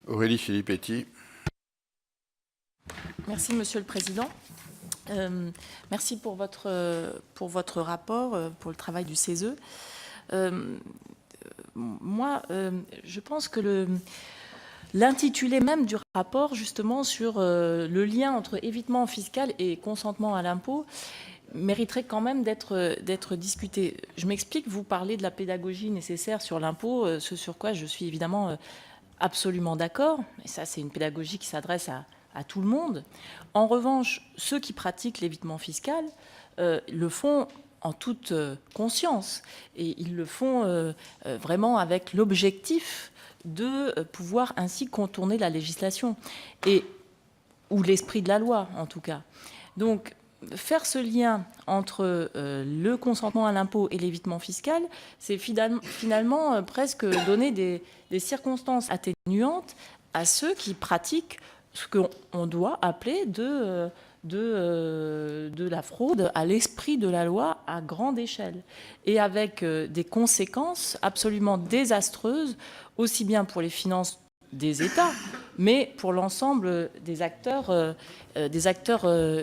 Aurélie Filippetti. Merci, Monsieur le Président. Merci pour votre rapport, pour le travail du CESE. Je pense que l'intitulé même du rapport, justement, sur le lien entre évitement fiscal et consentement à l'impôt, mériterait quand même d'être discuté. Je m'explique, vous parlez de la pédagogie nécessaire sur l'impôt, ce sur quoi je suis évidemment absolument d'accord. Et ça, c'est une pédagogie qui s'adresse à tout le monde. En revanche, ceux qui pratiquent l'évitement fiscal le font en toute conscience. Et ils le font vraiment avec l'objectif de pouvoir ainsi contourner la législation, ou l'esprit de la loi, en tout cas. Donc, faire ce lien entre le consentement à l'impôt et l'évitement fiscal, c'est finalement presque donner des circonstances atténuantes à ceux qui pratiquent ce qu'on doit appeler de la fraude à l'esprit de la loi à grande échelle, et avec des conséquences absolument désastreuses, aussi bien pour les finances des États, mais pour l'ensemble des acteurs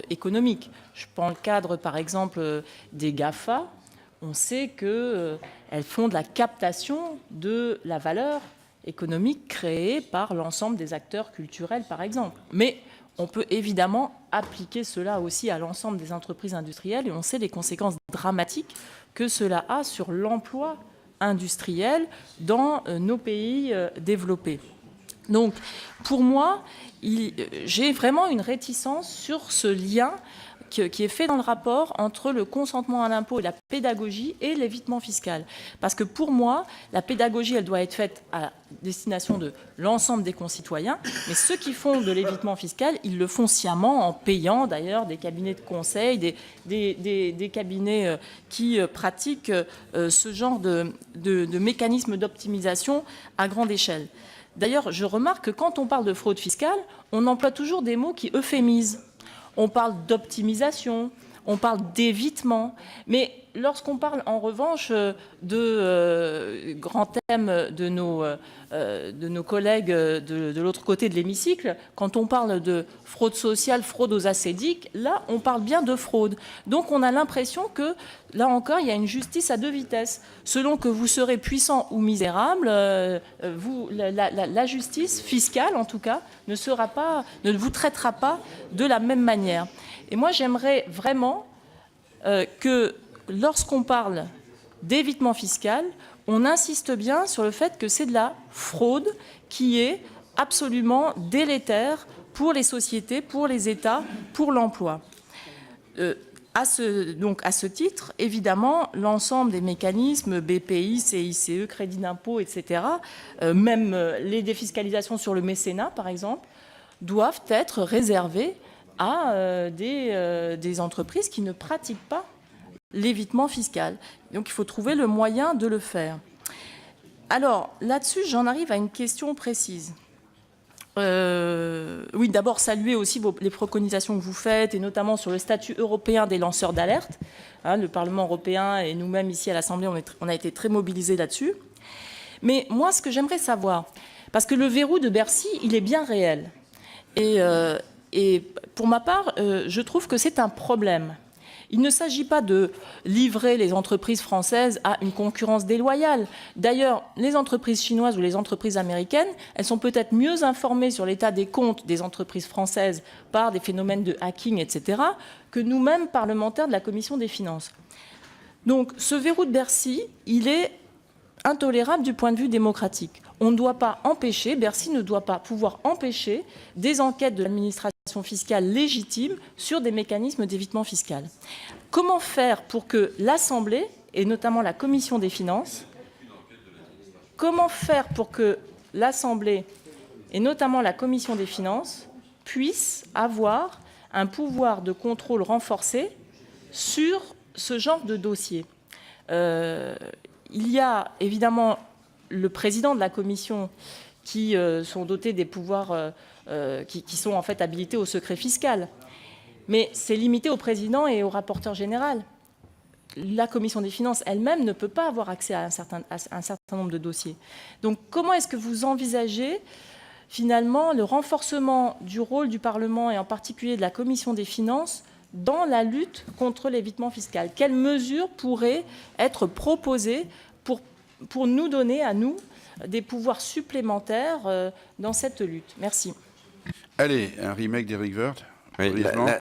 économiques. Je prends le cadre, par exemple, des GAFA. On sait qu'elles font de la captation de la valeur économique créée par l'ensemble des acteurs culturels, par exemple. Mais on peut évidemment appliquer cela aussi à l'ensemble des entreprises industrielles, et on sait les conséquences dramatiques que cela a sur l'emploi industriel dans nos pays développés. Donc, pour moi, j'ai vraiment une réticence sur ce lien qui est fait dans le rapport entre le consentement à l'impôt et la pédagogie et l'évitement fiscal. Parce que pour moi, la pédagogie, elle doit être faite à destination de l'ensemble des concitoyens, mais ceux qui font de l'évitement fiscal, ils le font sciemment en payant d'ailleurs des cabinets de conseil, des cabinets qui pratiquent ce genre de mécanismes d'optimisation à grande échelle. D'ailleurs, je remarque que quand on parle de fraude fiscale, on emploie toujours des mots qui euphémisent. On parle d'optimisation, on parle d'évitement, mais lorsqu'on parle en revanche de grands thèmes de nos collègues de l'autre côté de l'hémicycle, quand on parle de fraude sociale, fraude aux assédiques, là on parle bien de fraude. Donc on a l'impression que, là encore, il y a une justice à deux vitesses. Selon que vous serez puissant ou misérable, la justice fiscale, en tout cas, ne vous traitera pas de la même manière. Et moi, j'aimerais vraiment que, lorsqu'on parle d'évitement fiscal, on insiste bien sur le fait que c'est de la fraude qui est absolument délétère pour les sociétés, pour les États, pour l'emploi. Donc, à ce titre, évidemment, l'ensemble des mécanismes, BPI, CICE, crédit d'impôt, etc., même les défiscalisations sur le mécénat, par exemple, doivent être réservés à des entreprises qui ne pratiquent pas l'évitement fiscal. Donc il faut trouver le moyen de le faire. Alors là-dessus, j'en arrive à une question précise. Oui, d'abord saluer aussi les préconisations que vous faites, et notamment sur le statut européen des lanceurs d'alerte. Le Parlement européen et nous-mêmes ici à l'Assemblée, on a été très mobilisés là-dessus. Mais moi, ce que j'aimerais savoir, parce que le verrou de Bercy, il est bien réel. Et pour ma part, je trouve que c'est un problème. Il ne s'agit pas de livrer les entreprises françaises à une concurrence déloyale. D'ailleurs, les entreprises chinoises ou les entreprises américaines, elles sont peut-être mieux informées sur l'état des comptes des entreprises françaises par des phénomènes de hacking, etc., que nous-mêmes, parlementaires de la Commission des finances. Donc, ce verrou de Bercy, il est intolérable du point de vue démocratique. On ne doit pas empêcher, Bercy ne doit pas pouvoir empêcher des enquêtes de l'administration fiscale légitime sur des mécanismes d'évitement fiscal. Comment faire pour que l'Assemblée, et notamment la Commission des finances, comment faire pour que l'Assemblée, et notamment la Commission des finances, puissent avoir un pouvoir de contrôle renforcé sur ce genre de dossier? Il y a évidemment le président de la Commission qui sont dotés des pouvoirs qui sont en fait habilités au secret fiscal. Mais c'est limité au président et au rapporteur général. La Commission des finances elle-même ne peut pas avoir accès à un certain nombre de dossiers. Donc comment est-ce que vous envisagez finalement le renforcement du rôle du Parlement et en particulier de la Commission des finances dans la lutte contre l'évitement fiscal. Quelles mesures pourraient être proposées pour nous donner, à nous, des pouvoirs supplémentaires dans cette lutte? Merci. Allez, un remake d'Eric Woerth. Oui,